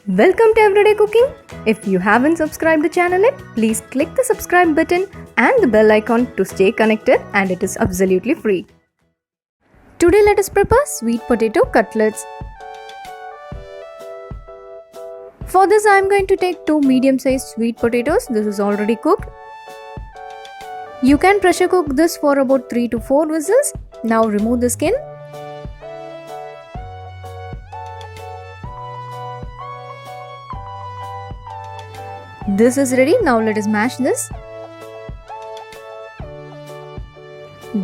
Welcome to Everyday Cooking. If you haven't subscribed the channel yet, please click the subscribe button and the bell icon to stay connected, and it is absolutely free. Today let us prepare sweet potato cutlets. For this I am going to take 2 medium-sized sweet potatoes. This is already cooked. You can pressure cook this for about 3 to 4 whistles. Now remove the skin. This is ready. Now let us mash this.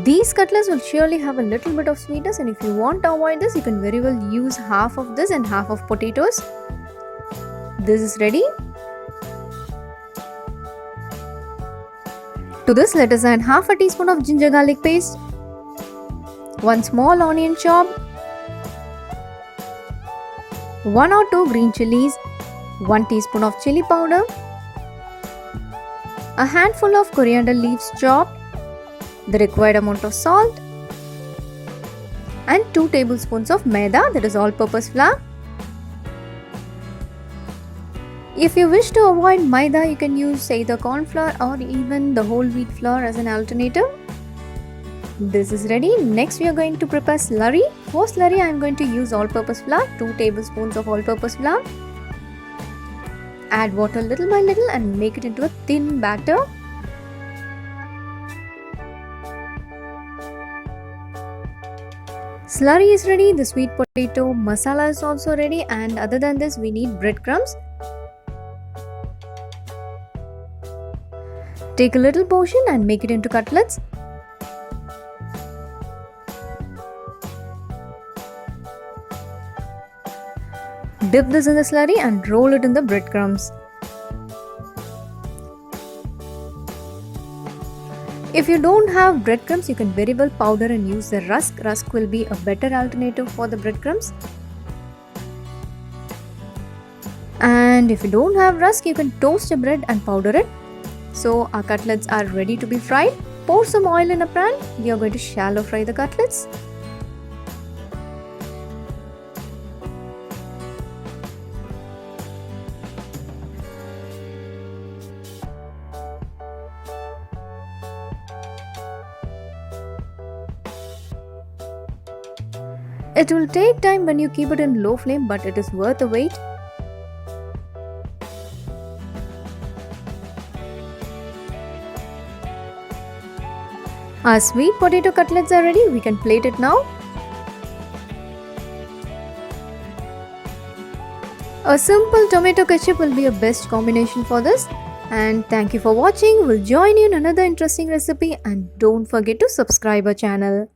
These cutlets will surely have a little bit of sweetness, and if you want to avoid this, you can very well use half of this and half of potatoes. This is ready. To this, let us add half a teaspoon of ginger garlic paste, 1 small onion chop, 1 or 2 green chilies, 1 teaspoon of chili powder, a handful of coriander leaves chopped, the required amount of salt, and 2 tablespoons of maida, that is all-purpose flour. If you wish to avoid maida, you can use either corn flour or even the whole wheat flour as an alternative. This is ready. Next we are going to prepare slurry. For slurry I am going to use all-purpose flour, 2 tablespoons of all-purpose flour. Add water little by little and make it into a thin batter. Slurry is ready, the sweet potato masala is also ready, and other than this we need breadcrumbs. Take a little portion and make it into cutlets. Dip this in the slurry and roll it in the breadcrumbs. If you don't have breadcrumbs, you can very well powder and use the rusk. Rusk will be a better alternative for the breadcrumbs. And if you don't have rusk, you can toast the bread and powder it. So our cutlets are ready to be fried. Pour some oil in a pan. We are going to shallow fry the cutlets. It will take time when you keep it in low flame, but it is worth the wait. Our sweet potato cutlets are ready. We can plate it now. A simple tomato ketchup will be a best combination for this. And thank you for watching. We'll join you in another interesting recipe, and don't forget to subscribe our channel.